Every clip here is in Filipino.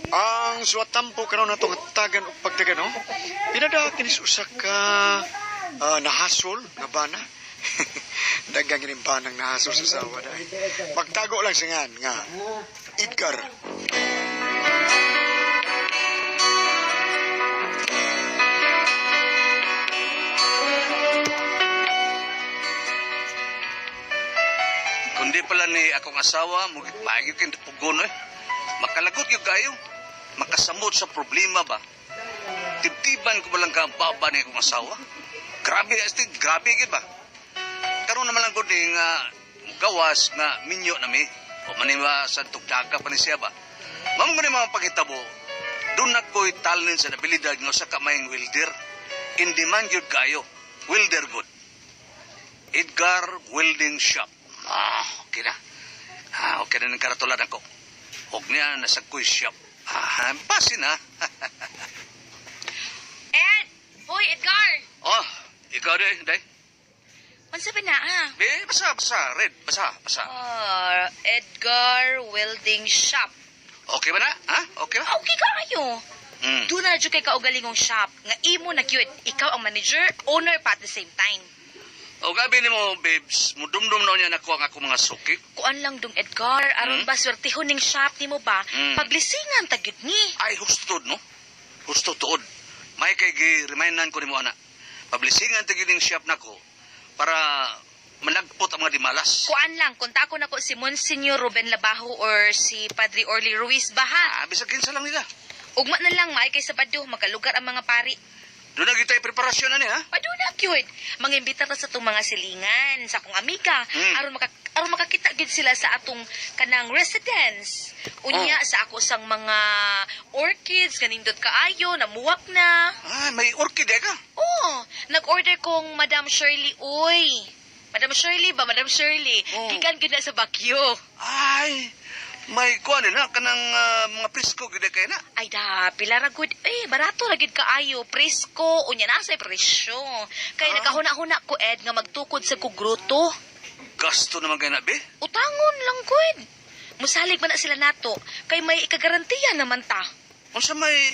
Ang suwatampo karon natong tagan og pagtagan no. Pinada kinis usa ka nahasol nga bana. Dagang gining banang nahasol sa sawa dai. Pagtago lang singan nga Edgar. Kundi pala ni akong asawa, mugit maayos kang pugon eh. Makalagot yung kayo. Makasamot sa problema ba? Tibtiban ko balang ka ang baba ni akong asawa. Grabe, grabe yun ba? Karoon naman lang ko din nga gawas nga minyo na mi. O maniwa sa tugdaga pa ni siya ba? Mamang ni mga pagkitabo, doon ako'y talent sa nabilidad nga sa kamayang welder. In demand yun kayo. Welder good. Edgar Welding Shop. Okay na. Okay na ng karatulad ako. Huwag niya nasa kuy shop. Basin ha. Ed! Hoy, Edgar! Oh, ikaw day. Unsa ba na, ha? Basa. Red, basa. Edgar Welding Shop. Okay ba na? Ha? Okay ba? Okay ka kayo. Doon na dyan kay kaugalingong shop. Nga imo na cute. Ikaw ang manager, owner pa at the same time. O gabi ni mo, babes, mudumdum na niya nakuha ang ako mga suki. Kuan lang dong, Edgar. Aron ba swertihon ning shop ni mo ba? Paglisingan tagid ni. Ay, hustod, no? Hustod tuod. May kay gi-remindan ko ni mo, anak. Pablisingan tagiling shop na ko para managpot ang mga dimalas. Kuan lang, kunta ko na ko si Monsignor Ruben Labajo or si Padre Orly Ruiz ba, ha? Bisag kinsa lang nila. Ugma na lang, maay kay Sabado, magalugar ang mga pari. Doon na kita preparasyon na niya, ha? Paduna, cute. Mangimbita ta sa itong mga silingan, sa akong amiga. Aron makakita gid sila sa atong kanang residence. Unya sa ako sang mga orchids, kanindot kaayo, namuwak na. May orchid ka? Oh, nag-order kong Madam Shirley, oy. Madam Shirley ba? Madam Shirley. Gikan gid na sa Baguio. Ay, may kuha nila kanang mga presko gid kay na. Ay da, pila ra good. Barato ra gid kaayo, presko, unya na sa presyo. Kay nakahuna-huna ko Ed nga magtukod sa kugruto. Gasto naman kay na, be? Utangon lang good. Musalig man na sila nato, kay may ikagarantiya naman ta. Unsa may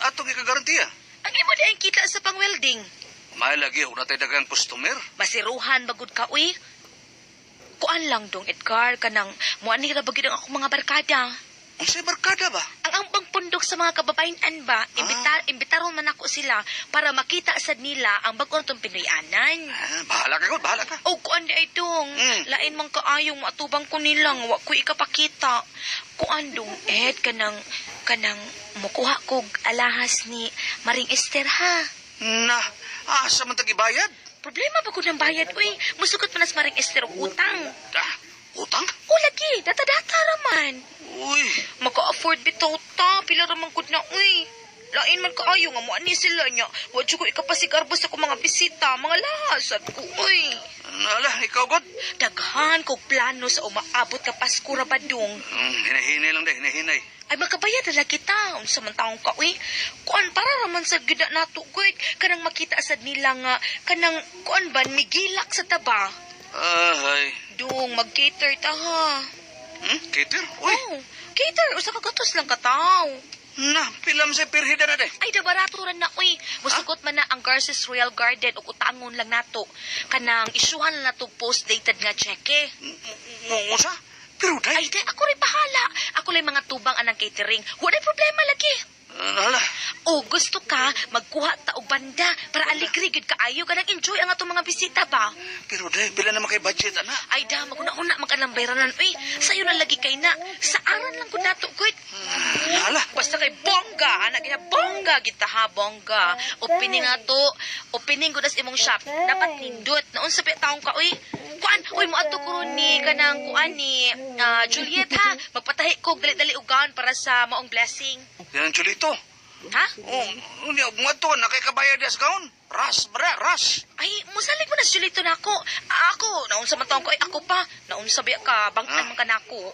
atong ikagarantiya? Ang imo di ang kita sa pang-welding. May lagi ako natay dagang customer. Masiruhan bagud ka, uy. Kuan lang dong, Edgar, kanang muani ra bagid ang akong mga barkada. Unsay barkada ba? Ang ambang pundok sa mga kababayan ba, imbitaron man ako sila para makita sad nila ang bagong tong Pinoyanan. Bahala ka. O kuan di ay dong, lain man kaayong matubang ko nilang, wa ko ikapakita. Kuan dong, Ed, kanang mukuha kog alahas ni Maring Esther, ha? Asa man tagibayad? Problema ba ko ng bayad, uy? Musugot pa na sa Maring Esther og utang. Utang? O lagi, data-data raman. Uy. Maka-afford bitaw ta, pila raman gud na, uy. Lain man kaayo nga mo ani sila niya. Wa jud ko ikapasigarbo sa ko mga bisita, mga lahasad ko, uy. Ikaw god? Daghan kog plano sa umaabot ka Pasko ra badung. Hinahinay lang hinahinay. Ay magkabayad na kita, unsa man taong ka, uy. Kuan para raman sa gida nato, gud. Kanang makita sad nila nga kanang kuan ba migilak sa taba. Ay. Dung mag-cater ta, ha. Cater? Uy. Oh, cater usa ka gatos lang ka taw. Pilam sa pirhida na de. Ay, dabarато rin na, uy. Musugot man na ang Garces Royal Garden o utangon lang nato. Kanang isyuhan na nato post-dated nga cheque. Usa? Pero day? Ay, ako rin bahala. Ako lang mga tubang anang catering. Wala problema lagi. O, gusto ka, magkuha ta og banda para aligri gud kaayo kanang enjoy ang atong mga bisita ba? Pero day, pila naman kay budget, ana? Ay, maguna-una mag-alambayranan. Uy, sayo na lagi kay na. Sa aran lang gud nato, gud. Basta kay bongga, anak gina bongga kita ha, bongga. Opening nga to, opening gud as imong shop. Dapat nindot. Naon sa taong ka, uy. Kuan, uy mo ato ko ni kanang kuan ni Juliet ha. Magpatahi ko dali-dali ugan para sa maong blessing. Yan ang chulito. Ha? Hindi, mga to, nakikabayad des gaon. Ras. Ay, musalig mo na si Julito na ako. Ako, naun sa matawag ko, ay ako pa. Naun sabi ka, bangkan man ka na ako.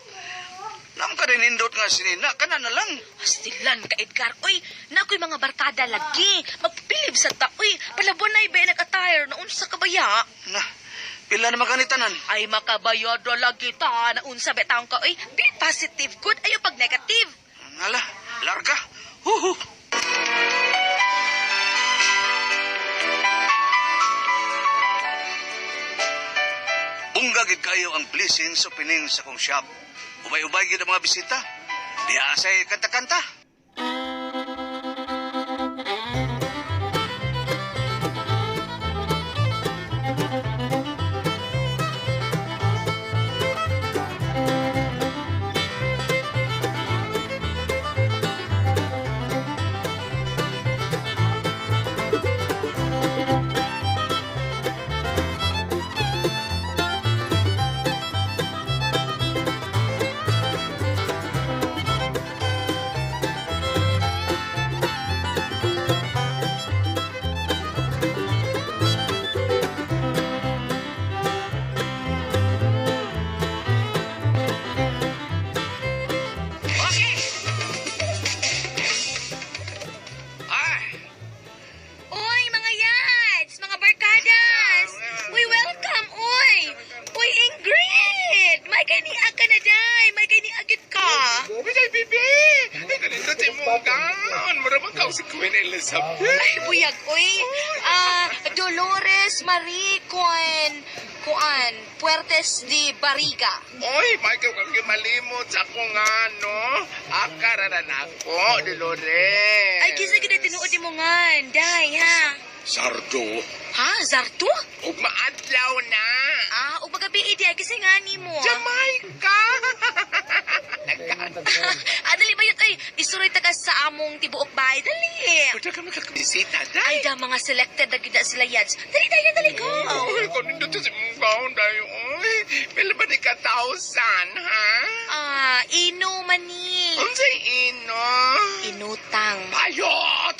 Nam ka rin indot nga sinina, ka na lang. Stilan ka, Edgar. Uy, na ako'y mga barkada lagi. Magpilib sa ta. Uy, palabon na iba nag-attire. Naun sa kabaya. Pila naman kanitanan? Ay, makabayad na lagi ta. Naun sabi taong ka. Uy, be positive good. Ayaw pag negative. Larga service opening sa kong shop. Ubay-ubay gyud ang mga bisita. Diha say kanta-kanta. Okay. Uy, mga yads! Mga barkadas! Uy, welcome! Uy! Uy, Ingrid! May kaniag ka na, day! May kaniagit ka! Bijay, bibi! Ay, ganito si Mugan. Maramang ka si Queen Elizabeth. Ay, buyag, uy! Dolores Marie Kuan Puertes de Barriga. Oy, may kang malimot sa kung ano. Akararan ako, Dolores. Ay, kisa gina tinuod mo nga, day, ha? Sardo. Ha? Zarto? Ug maadlaw na. Ah, o pagabi, day, kasi nga ni mo. Jamaica. Dali ba yun? Ay, isuroy taga sa among tibuok bahay. Dali! Puta ka makakabisita, Ay, day. da mga selected na gina sila yads. Dali, dali, go! Oy, kung nindot si Mugan, day. Oy, pila ba ni ka 1,000, ha? Ino mani. Unsay ino? Inutang. Bayot!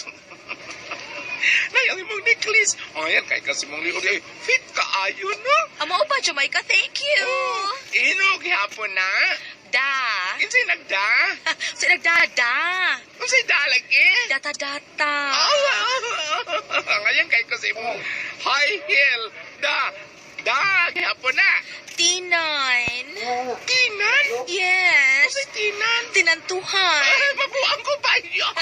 Nayang imong necklace. Ayan, kay kasi mong liod. Ay, fit ka ayo, no? Amo pa, Jamaica, thank you. Ino, gihapon na. Da. Kinsay nagda? So, nagdada. Unsay dalagi? Data. Ngayon kay kasi mo. High heel. Da, gihapon na. Tinan. Tinan? Yes. Unsay tinan? Tinantuhan. Ay, mabuang ko ba yun?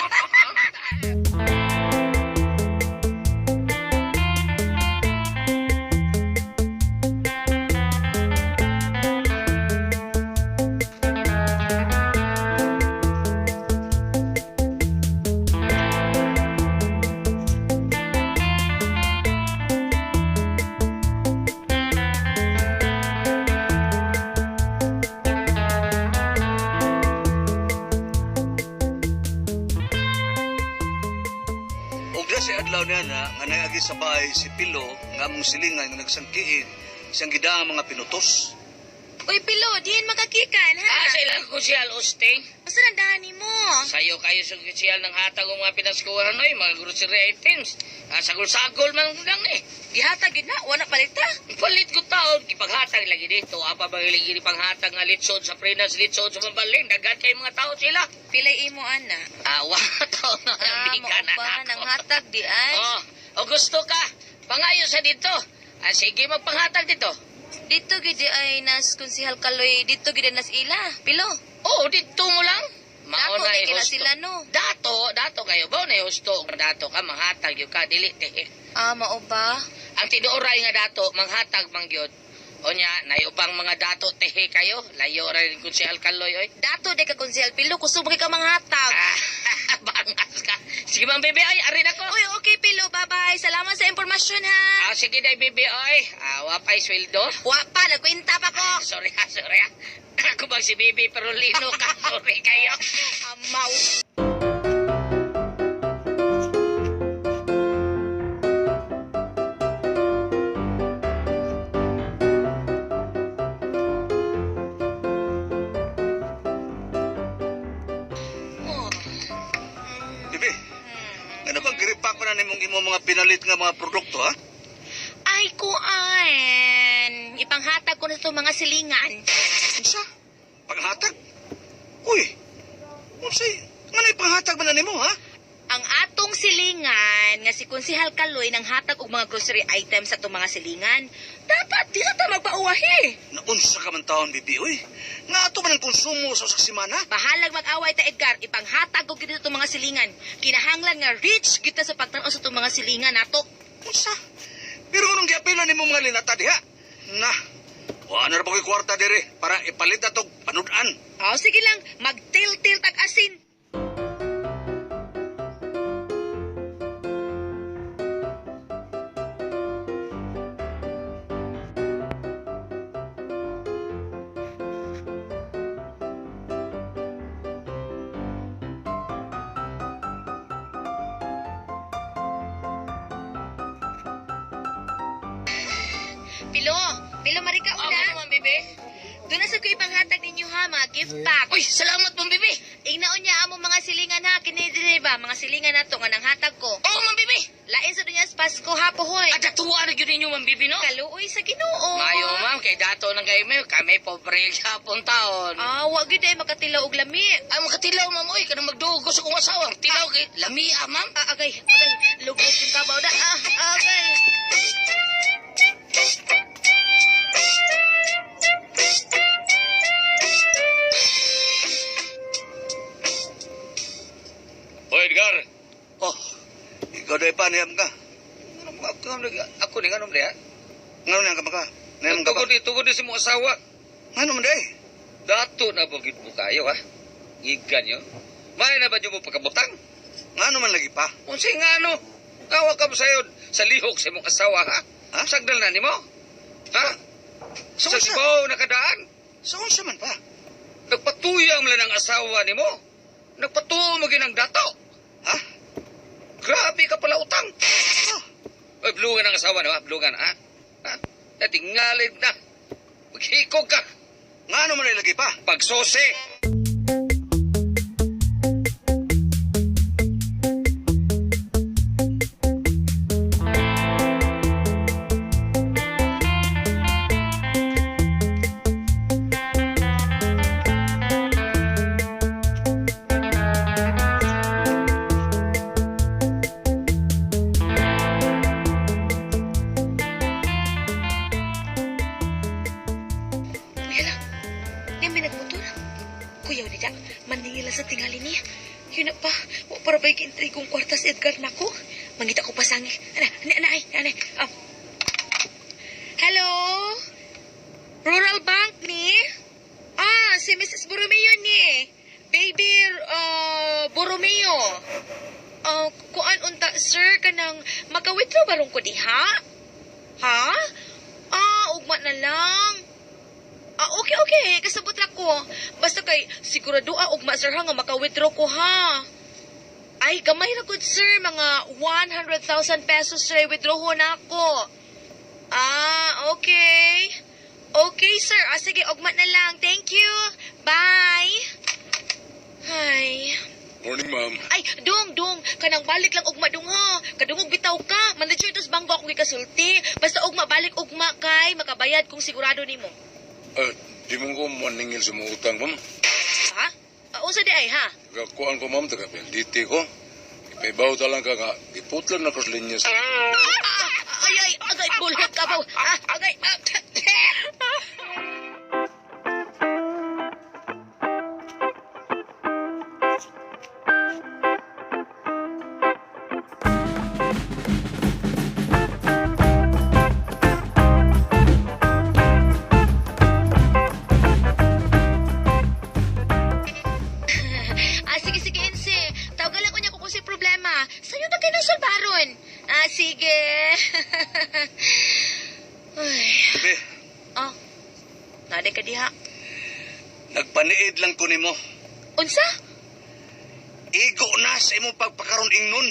Ugda si adlaw niya na nga nangagi sa bahay si Pilo nga mong silingan nga nagsangkiin siyang gidang mga pinutos. Uy, Pilo, diyan makakikan, ha? Sa ilang kusyal, Usting. Asa na dani mo? Sayo kayo sa kusyal ng hatag ng mga pinaskuhan oy, mga grocery items. Sagol-sagol man lang eh. Gihatag yun na, wala palita. Palit ko taon, ipaghatag lagi dito. Apa ba lagi panghatag nga litsod sa prenas, litsod sa mabaling. Dagat kay mga tao sila. Pilay imo, ana. Awa, taon na Mao na ba nang hatag di ay? Oh, o gusto ka, pangayo sa dito. Sige, magpanghatag dito. Dito gid ay nas konsihal Kaloy, dito gid nas ila. Pilo. Oh, dito mo lang. Dako Mauna kay kila husto. sila no. Dato kayo ba na husto? Dato ka, manghatag yung ka, dili te. Mao ba? Ang tinuoray nga dato, manghatag mangyod. O nya, nayupang mga dato tehe kayo. Layo rin kung si Alkaloy, oy. Dato de ka konsihal Pilo, kusog ka manghatag. Bangas ka. Sige bang bebe, ay, arin ako. Uy, okay Pilo, bye-bye. Salamat sa impormasyon ha. Sige day bebe, oy. Wapay sweldo. Wa pa, nagkwenta pa ko. Sorry. Ako bang si bebe, pero lino ka. Sorry kayo. Amaw. Bibi, ano bang giripa ko na nimong imo mga pinalit nga mga produkto, ha? Ay, kuan. Ipanghatag ko na ito mga silingan. Unsa? Panghatag? Uy, unsay? Nga na ipanghatag man na nimo, ha? Ang atong silingan nga si Konsihal Kaloy nang hatag og mga grocery items sa itong mga silingan. Dapat di na ta magpauwahi. Naunsa ka man taon, bibi, uy. Nga ato man ang konsumo sa usak semana. Bahalag mag-away ta Edgar, ipanghatag og gid itong mga silingan. Kinahanglan nga rich kita sa pagtan-aw sa itong mga silingan nato. Unsa? Pero anong giapilan nimo mga linata diha? Na, Wa na ra ba ko'y kwarta dire para ipalit na tong panudan. Oh, sige lang, magtil-til tag-asin. Pilo marika Ano una. naman, bebe? Doon na sa ko ipanghatag ninyo ha, mga gift pack. Uy, salamat mong bebe. Ingnaon niya amo mga silingan ha, kinidiri ba? Mga silingan na to nga nang hatag ko. Oo, ma'am bebe. Lain sa dunya sa Pasko ha, pohoy. At natuwa na yun ninyo, ma'am bebe, no? Kaluoy sa Ginoo. Mayo, ma'am, kay dato ng kami pobre sa taon. Ah, wag gyud ay makatilaw og lami. Ay, makatilaw, ma'am, oy, kanang magdugo sa kong asawa. Tilaw kay lami, ma'am. Agay, lugod yung kabaw na. Agay. Hoy, Edgar. Oh, ikaw dahi pa, niyam ka. Ako ni nganom dia. Nga niyam ka maka. Niyam ka ba? Tugod di si mong asawa. Nga naman dahi. Dato na bugid mo kayo, ha? Gigan nyo. May na ba nyo mo pagkabutang? Nga naman lagi pa. Unsay nga ano? Kawa ka mo sayod sa lihok sa mong asawa, ha? Ha? Sagdal na ni mo? Ha? Sa Sa unsa? sibaw nakadaan? Sa unsa man pa? Nagpatuyang lang ang asawa ni mo. Nagpatuo mo ginang dato. Ha? Grabe ka pala utang. Ah, Ay, blungan ang asawa ni mo, ha? Blungan, ha? Ha? Natingalid na. Maghikog ka. nga naman lagi pa. Pagsusi. Kuya lang. Ngayon may nagmotor. Kuya, Odida, maningila sa tingali niya. Yun na pa. O para ba'y kiintry kong kwartas Edgar na ko? Mangita ko pasangi. Ana. Hello? Rural Bank ni? Ah, si Mrs. Borromeo ni. Baby, Borromeo. Kuan unta, sir, kanang maka-withdraw barong ko diha? Ha? Ah, ugma na lang. Ah, okay. Kasabot ra ko. Basta kay sigurado ugma sir ha nga maka-withdraw ko ha. Ay, gamay ra gud sir, mga 100,000 pesos sir withdraw ho na ako. Ah, okay. Okay sir. Ah, sige, ugma na lang. Thank you. Bye. Ay. Morning, ma'am. Ay, dong. Kanang balik lang ugma dong ha. Kadungog bitaw ka. Manager tos bangko akong ikasulti. Basta ugma, balik ugma kay makabayad kung sigurado nimo. Di mo ko maningil sa mga utang, ma'am. Ha? Usa di ay ha? Kakuan ko, ma'am, taga PLDT ko. Ipaibaw talang ka nga, iputlan na kos linya sa... Agay, bulhot ka ba? Agay. Sige, Ense. Tawagan ko niya kung si problema. Sa'yo na kayo ng solbaron. Sige. Ay. Bebe, Oh. Naday ka diha. nagpaniid lang ko nimo. Unsa? Igo na sa imong pagpakaroon ingnon.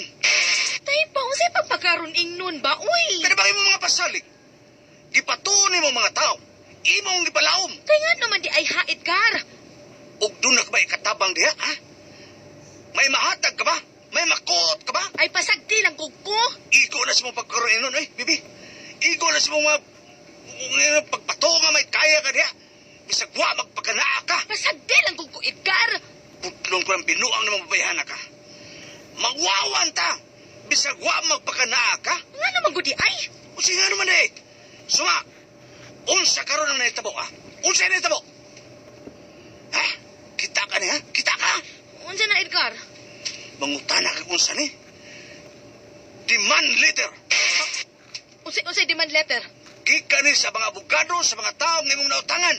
Tay pa, unsay pagpakaroon ingnon ba? Uy! Kada ba imong mga pasalig? Gipatuon mo mga tao. Imong gipalaom. Kaya nga naman di ay ha, Edgar. Ug doon na ka ba ikatabang diha, ha? May mahatag ka ba? May makot ka ba? Ay pasagdi lang kog ko. Igo na sa mong pagkaroon ingnon, eh, bibi. Igo na sa mong pagpato nga may kaya ka diha. Bisag wa magpagkanaa ka. Pasagdi lang kog ko, Edgar. Putlong ko ng binuang na mababayana ka. Magwawan ta. Bisag wa magpagkanaa ka. Nga naman gudi ay. O sige nga naman eh. Suma, unsa karon ang naitabo, ha? Unsa yung naitabo? Ha? Kita ka niya? Kita ka? Unsa na, Edgar? Mangutana ka unsa ni? Demand letter. Unsay demand letter? gikan ni sa mga abogado sa mga taong imong nautangan.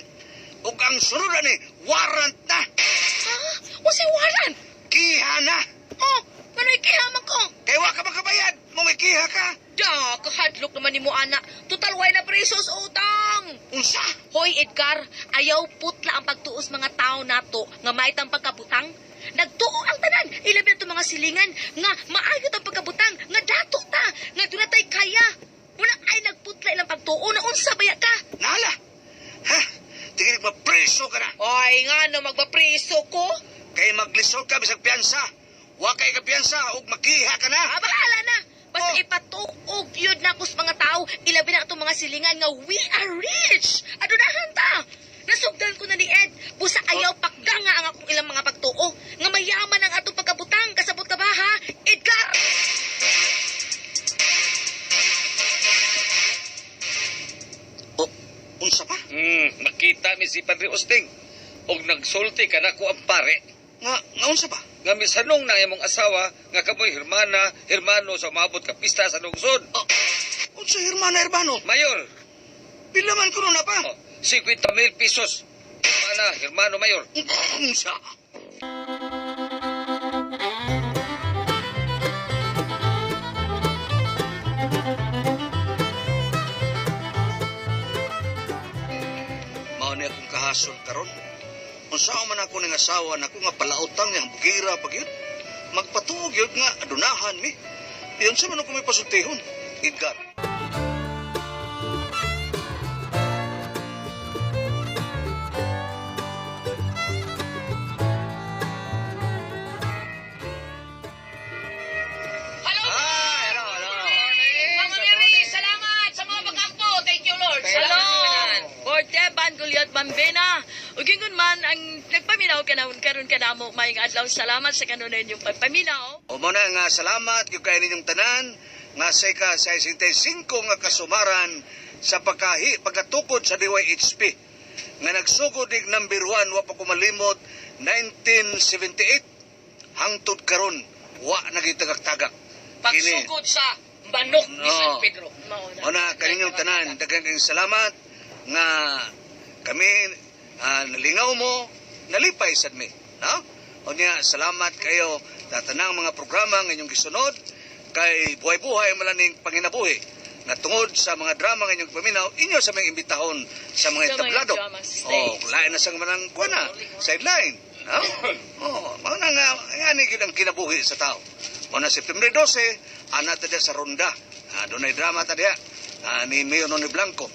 Ug ang sunod ni warrant na. Ha? O si Warren? Kiha na. Oh, manoy kihaman ko. Kay wa ka makabayad, mo may kiha ka. Da, kahadlok naman ni mo, anak. Total, way na presos utang. Unsa? Hoy, Edgar, ayaw putla ang pagtuos mga tao nato nga maitang pagkabutang. Nagtuo ang tanan, ilabi na itong mga silingan nga maayot ang pagkabutang, nga dato ta, nga dunatay kaya. Muna ay nagputla ilang pagtuo na unsa baya ka. Nala. Ha? Tingin mapreso ka na. Ay, nga no, magpapriso ko. Kay maglisod ka bisag piyansa. Wa kay ka piyansa ug makiha ka na. Ah, bahala na. Basta Oh. ipatuog yun na kus mga tao, ilabi na itong mga silingan nga we are rich. Adunahan ta. Nasugdan ko na ni Ed. Busa ayaw pakganga ang akong ilang mga pagtuo. Nga mayaman ang atong pagkabutang. Kasabot ka ba ha, Edgar? Oh, unsa pa? Makita mi si Padre Usting. Og nagsulti ka na ko ang pare. Nga unsa pa? Nga misanong na imong asawa nga kamoy hermano sa maabot ka pista sa lungsod. Unsa hermano? Mayor, Pila man kuno na pa? 50,000 pesos. Hermano Mayor. Unsa? Mao ni akong kahasol karon. Unsa man ako ning asawa na ko nga palautang yang bugira pagyud. Magpatuog yun nga adunahan mi. Iyon sa man ako may pasultihon. Edgar. Hello, Hello. Mama Mary, salamat sa mga pag-ampo. Thank you, Lord. Salamat. Borte, Bangguliot, Bambena. Uging man, ang nagpaminaw ka na, karon ka na mo, may adlaw salamat sa kanunan yung pagpaminaw. O mo na nga salamat yung kayo ninyong tanan nga sa ka sa 65 nga kasumaran sa pagkatukod sa DYHP nga nagsugod ig number 1 wa pa ko malimot 1978 hangtod karon wa nagitagak-tagak. Pagsugod sa manok ni San No. Pedro. O na kaninyong tanan daghang kayong salamat nga kami nalingaw mo nalipay sad mi, no? O niya salamat kayo sa tanang mga programa nga inyong gisunod kay buhay-buhay malaning panginabuhi nga tungod sa mga drama nga inyong paminaw inyo sa mga imbitahon sa mga Sa mga entablado. drama stage. Lain na sang manang kuana, sideline, no? Mao na nga ani gyud ang kinabuhi sa tao. Mao na September 12 ana ta diya sa ronda. Dunay drama ta diya ni Mayor Noni Blanco.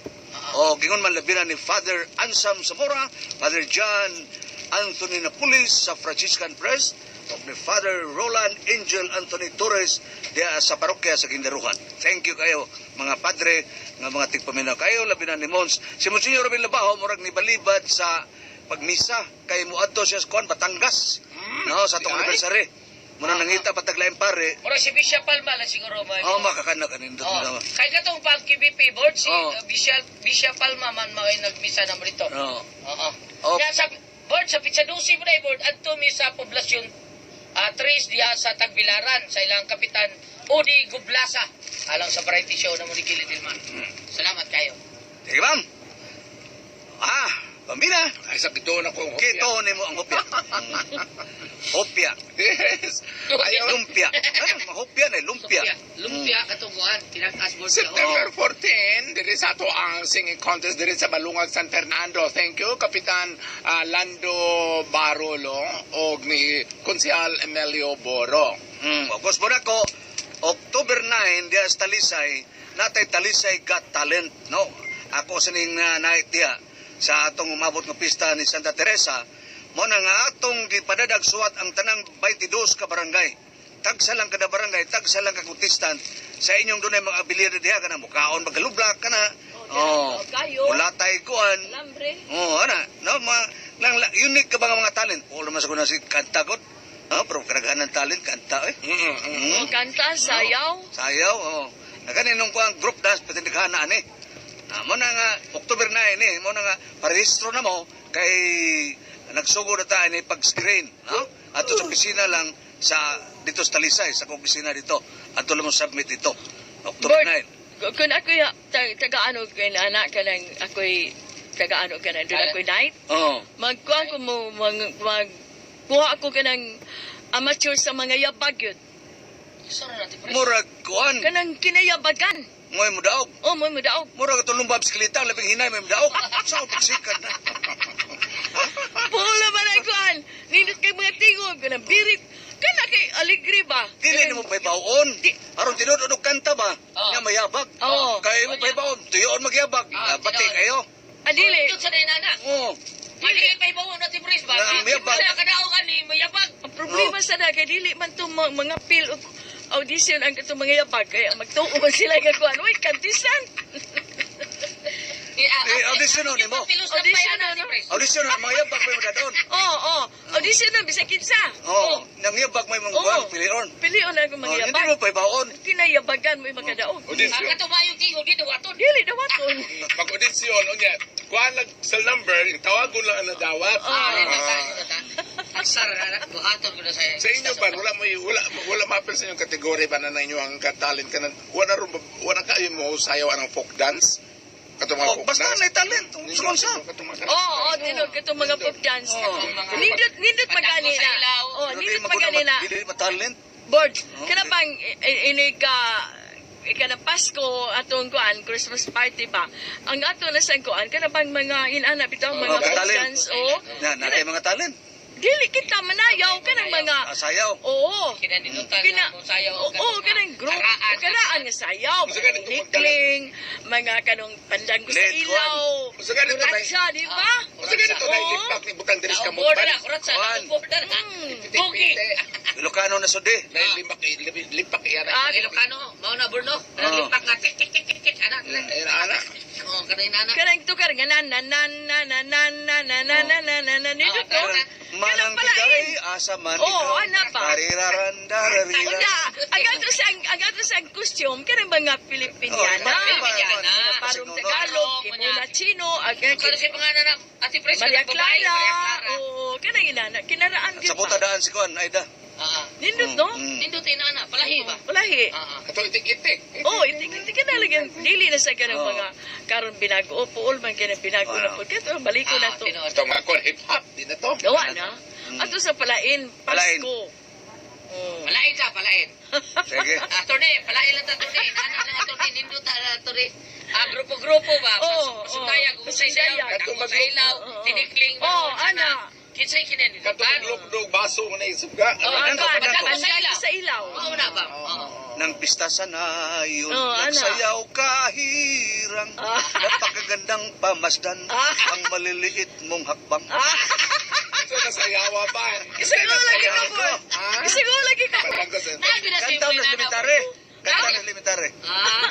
O gingon man labi na ni Father Ansam Zamora, Father John Anthony Napulis sa Franciscan Press, o ni Father Roland Angel Anthony Torres diya sa parokya sa Gindaruhan. Thank you kayo mga padre nga mga tigpaminaw kayo labi na ni Mons. Si Monsignor Robin Labaho murag ni balibad sa pagmisa kay muadto siya sa kuan Batangas. No, sa tong anniversary. Muna nangita pataglain pare. Mura si Bishop Palma lang siguro mo. Makakana kanindot Oh. na. Kaya katong pag-KBP board, si Oh. Bishop Palma man mao nagmisa na mo dito. No. Oo. Oh. Kaya sa board, sa Pitsadusi mo na board, adto mi sa poblasyon Tres diha sa Tagbilaran, sa ilang kapitan, Udi Gublasa. Alang sa variety show na mo ni Gilid Ilman. Salamat kayo. Sige, ma'am. Pamina. Ay, sakit doon ako. Kito ni mo ang hopya. Hopya. Yes. Ayaw. Lumpia. Mahopya na, lumpia. Lumpia katungguan, tinakas board ka. September 14, diri sa ato ang singing contest diri sa Balungag San Fernando. Thank you, Kapitan Lando Barolo o ni Konsyal Emilio Boro. Bukos mo na ko, October 9, diya sa Talisay, natay Talisay Got Talent, no? Ako sa ning night diya sa atong umabot ng pista ni Santa Teresa, mo na nga atong gipadadag suwat ang tanang 22 ka barangay. Tagsa lang kada barangay, tagsa lang ka kutistan sa inyong dunay mga abilidad diha kana mukaon magalublak kana. kayo. Mulatay kuan. Alambre. Ana, no lang unique ka mga talent. Wala man sa kuna si kanta gud. Pero karaghan ng talent kanta eh. Kanta, sayaw. Sayaw, naganinong ko ang group dance pati naghana ani. Mo na nga October 9 mo na nga parehistro na mo kay nagsugod na tayo ni pag-screen, no? Ato sa opisina lang sa dito sa Talisay, sa opisina dito. Ato lang mo submit dito. October Board. 9. Kung ako'y taga-ano kay anak ka nang ako'y taga-ano ka nang doon ako'y night, Oo. magkuha ko mo, magkuha ako ka ng amateur sa mga yabag yun. Sorry natin, Pres. Murag kuan. Kanang kinayabagan. Moy mo daog. Oh, mo daog. Murag tulong ba bisikleta labing hinay may daog. Sa pagsikat na. Pula man ay kuan. Nindot kay mga tingog, kanang birit. Kana kay aligri ba? Dili nimo pay baon. Di- Aron tinod kanta ba? Nga mayabag. Oo. Kay mo pay baon, tuyon magyabag. Bati tinuod. kayo. Adili. Ito sa nana. Oo. Dili pa ibawo natin, Pres ba? Mayabag. Wala kadaugan ni mayabag. Ang problema sa kay dili man to mga pil og audition ang katong mga yabag kaya magtuo man sila nga kuan. Uy, kantisan. Audition no nimo. Audition na, no? Audition na mayabag may madadon. Oo. Audition na bisag kinsa. Oo. Nang yabag may mong kuan pilion. Pilion ako mga Hindi yabag. mo pay baon. Kinayabagan mo yung makadaog. Audition. Ang katubayong tingog dito waton. Dili dawaton. Mag-audition, unya, kuha nag cell number, tawagon lang ang nadawat. Aksar na buhaton ko na sa Sa inyo ba, wala mapil sa inyong kategory ba na inyo ang talent ka na, wala kayo mo sayaw ang folk dance? Kato mga folk Basta dance? na talent. Sukon sa. Oo, tinog katong mga pop dance. Nindot magani na. Oh, nindot magani na. Dili matalent. Board. Kana bang ini ka na Pasko atong kuan Christmas party ba. Ang ato na sa kuan kana bang mga inana bitaw mga pop talent. dance o. Na kay mga talent. Dili kita manayaw kanang mga Sayaw. oo. Kinaninutan Kina, mo sayaw. oo, kanang group. Karaan nga sayaw. Sa ganito Likling, mga kanong pandango sa Late ilaw. Sa ganito na- Kuratsa, di ba? Sa ganito na Oo. ilipak ni Butang Diris Sa Kamot border ba? ako rat sa Kuan. border. Bugi. Ilocano na sudi. Na lipak iyan. Ah, Ilocano, mao na Bruno. Lipak nga tik tik tik tik tik anak. Anak. Oh, kanay nana. Kanang tukar nga nan nan nan nan nan nan nan nan nan nan nan nan nan nito to. Manang bigay asa man Oo, ana pa. Tariraran dararira. Unya, agato sa costume kanang mga Pilipiniana. Oh, Pilipiniana. Parang Tagalog, Kimona Chino, aga Kano si pangalan na Ate Pres? Maria babae, Clara. Maria Clara. Oo, kanang inana, kinaraan Sa gyud puta pa. daan si Kuan, Aida. Nindot no? Nindutin na ana, palahi ba? Walahi. Kato itik-itik. Oh, hindi ka na lagyan. Dili na sa kanang Oo. mga karon binago. O, puol man kanang binago na po. Kaya baliko na to. Tinuod. Ito mga kon hip-hop. Di na to. Gawa na. Ato sa Palain, Palain. Pasko. Oh. Palain ka, palain. Sige. Attorney, palain lang ta attorney. Nana lang attorney, nindut attorney. Grupo-grupo ba? Oo, Pasundaya, oo. gusay sayaw, Pasundaya. dako sa ilaw, Oo. tinikling. Oh, ana. Kinsay kinin. Kato maglog-dog baso mo na isip ka. Oh, Ano, ano, ano, ang ano? dali sa ilaw. Oo na ba? Oo. Nang pista sa nayon, Oh, ana. nagsayaw kahirang, napakagandang pamasdan, ang maliliit mong hakbang. Ito na sayawa pa. Isa ko lagi ka po. Isa ko lagi ka. Palanggasan. Nabi na si Kanta na Nana. limitare. Kanta na limitare.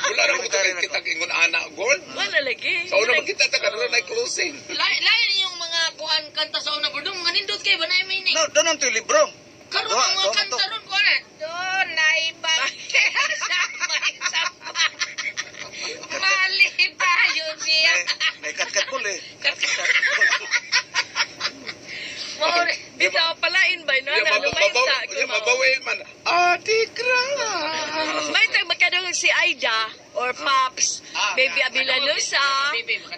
Wala na mo ito kita ingon anak gol. Wala lagi. Sa una magkita ta karon na closing. Lain yung mga kuan kanta sa una burdong manindot kay ba na may ni. No, doon ang ito libro. Karon Duha, ang mga duha kanta to. ron kuan. Doon nay ba. Mali pa yun siya. May kat-kat po eh. Maure. Bitaw Palain ba na ano may sa. Mabawi man. Atikra. May tag magkadung si Aida or Pops, Baby Abilanusa,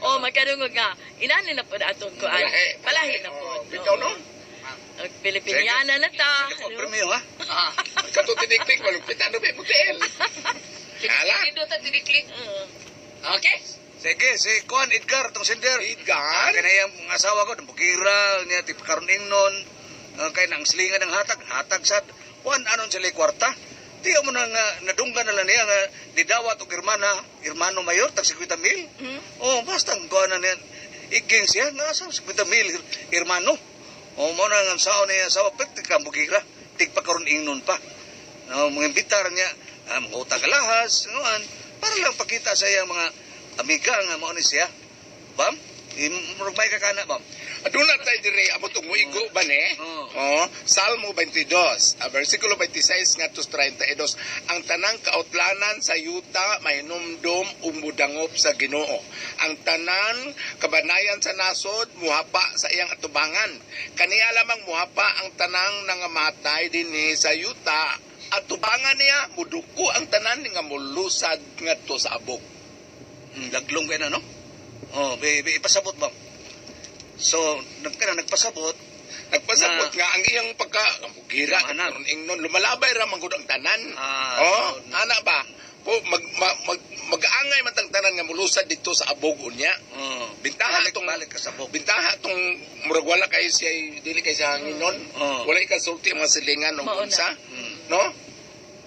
o magkadung nga inani na po atong kuan. Palahi na po. Ikaw no? Pilipiniana na ta. ano? Premium ha? Kato tinik-tik malupit ano ba mutel. Hala. Nindot at tiniklik. Okay. Sige, si Kuan Edgar, itong sender. Edgar? Kanayang mga asawa ko, ng bukira, niya, tip karon ingnon. Kaya nang slingan ng hatag sad. Kuan, anon sila kwarta. Di mo na nga, nadunggan na lang niya nga, didawat og irmano mayor, tag 50 mil. Oh, basta ang kuan na niya, iging siya, nasa 50 mil, irmano. Oh, mo na nga sao niya, asawa, pati ka bukira, tig pa karon ingnon pa. Mga imbitar niya, mga utang kalahas, ngayon, para lang pakita sa iyang mga amiga nga mo ni siya. Bam? Murag may kakana, bam? Aduna tayo dire amo tong muigo ba ne? Oh, Salmo 22, versikulo 26 ngadto 32. Ang tanang kautlanan sa yuta mahinumdom ug mudangop sa Ginoo. Ang tanan kabanayan sa nasod muhapa sa iyang atubangan. Kaniya lamang muhapa ang tanang nangamatay dinhi sa yuta at tubangan niya muduko ang tanan nga mulusad ngadto sa abog. Laglong kayo na, no? Oh, ipasabot ba? So, nagpasabot. Nagpasabot nga ang iyang pagka-gira, Lumanan. ingnon, lumalabay ra man gud ang tanan. Ah, Ana ba? Po, mag-aangay man tang tanan nga mulusad dito sa abog unya. Bintaha tong balik ka sa bog. bintaha tong murag wala kay siya dili kay siya hanginon. Wala ka sulti ang mga silingan ng Mauna. unsa. No?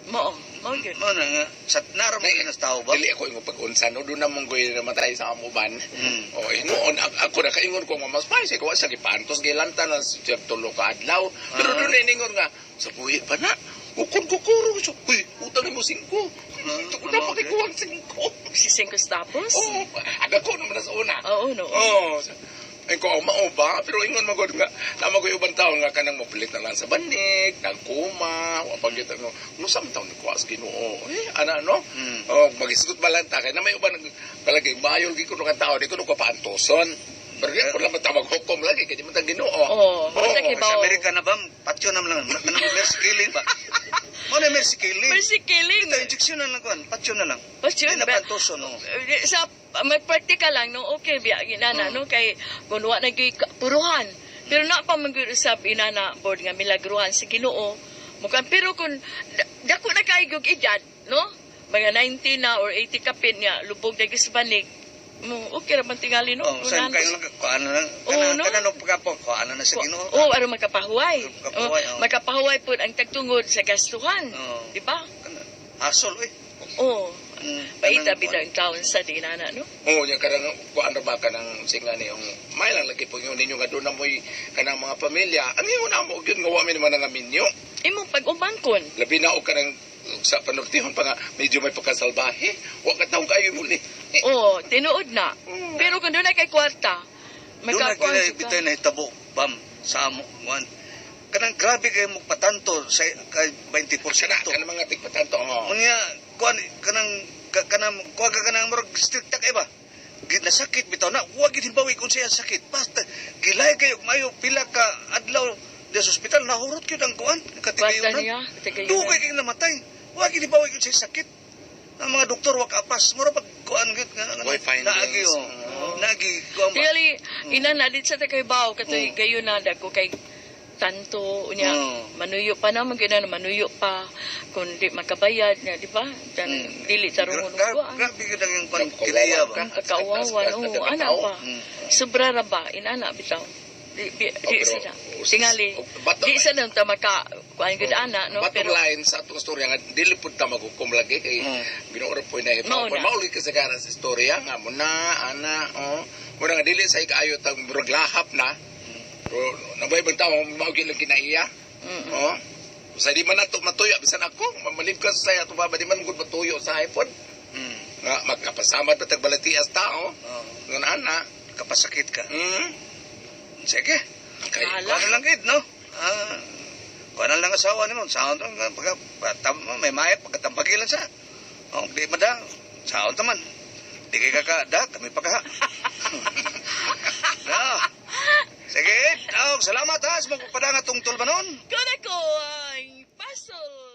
Mao gyud. Mo na nga, sa naramang kayo ng tao ba? Dili ako yung pag-unsa no doon namong goy namatay sa amuban. O inoon ako na kaingon ko nga mas paise ko sa gipantos gilanta na siya tulo ka adlaw. Pero doon ningon nga sa buhi pa na. Ukon kukuro so, uy, utang mo 5. Ito ko na makikuwang 5. Si Cinco tapos? Oo, ada ko naman na sa una. Oo, no. Oo. Ay ko, mao ba? Pero ingon magod nga, naman ko ibang taon nga kanang mapilit na lang sa banig, nagkuma, wapag yun, nusam taon ko as ginoo. Ana, no? Oh, magisgot balanta, kaya na may uban, palagi, bayol, di ko nung tao, di ko nung kapaantoson. Pero di ko lang matawag hukom lagi, kaya di mo tang ginoo. Oo, basta kay Sa Bao. Amerika na ba? Patyo na lang. Manang mercy killing ba? Mo na mercy killing. Mercy killing. Ito, injection na lang kuan. Patyo na lang. Patyo, Hindi na ba- pantoso, no? Sa mag-practical lang, no, okay, biya, ginana, no, kay kunwa na puruhan. Pero na pa mag-usap, inana, board nga, milagruhan sa Ginoo. Mukhang, pero kung, dako na kaigog edad, no, mga 90 na or 80 kapit nga, lubog na gisbanig, okay raman tingali, no? Oh, saan kayo lang, kuan na lang. Oo, no? Kanang pagkapo, kuan na sa Ginoo. Oo, aron magkapahuway. Magkapahuway, oo. Magkapahuway po ang tagtungod sa gastuhan. Oo. Di ba? Hasol, eh. Oo. Paita Kanang- bitaw ang taon sa dinana, no? Oo, yung kanang, kuan na ba kanang singa niyong, may lang lagi po yun ninyo nga doon na mo'y kanang mga pamilya. Ang yun na mo, yun nga wamin naman nga minyo. Imong pag-umangkon. Labi na o kanang sa panortihon pa nga, medyo may pagkasalbahe. Huwag ka taong kayo muli. Oo, tinuod na. Pero kung doon na kay kwarta, Doon na magkakuan kaya bitay na hitabo, bam, sa amo, kuan. Kanang grabe kayo mo patanto sa kay 20%. Kana mga tigpatanto. Unya, kuan, kanang kuha ka kanang murag strict kay ba? Nasakit bitaw na, huwag gid bawi kung siya sakit. Basta, gilay kayo, mayo, pila ka adlaw, di sa ospital, nahurot yun ang kuan, kwarta katigayunan. niya. Katigayunan. Dugay kayo namatay. Huwag gid bawi kung siya sakit. Ang mga doktor, wag apas. Mura pag kuan gid nga. Why findings? Naagi, Naagi, kuan ba? Tingali, inanadit sa takay baw, katoy gayo na, dako kay tanto, unya, manuyo pa naman, gina na manuyo pa, kung di makabayad niya, di ba? Dan, dili tarungon kuan. Grabe gid ang yung kuan, kilaya ba? Ang kakauwawan, oo, anak pa. Sobra ra ba, inana bitaw. Di sila. Tingali, di sa nang tamaka, kuan gud ana, no? Bottom Pero, line sa atong storya nga dili pud ta maghukom lagi kay binuoro po na hibaw. Mauna. Mauli ka sa gara sa storya nga muna ana muna nga dili sa ikaayo tang murag lahap na. Nabay bang tao maugi lang kinaiya. Sa di man nato matuyo bisan ako mamalibkas sa ato baba di man gud matuyo sa iPhone. Nga magkapasama ta tag balatias tao. Ngan ana Kapasakit ka. sige. Kay kuan lang gid, no? Kuan lang asawa nimo, saon pagka may mayat pagkatambagilan sa. Oh, di mada. Saon taman. Di kay kakada, kami pa ka. Sige, salamat ha sa mga padang atong tulbanon. kung ako ay pasol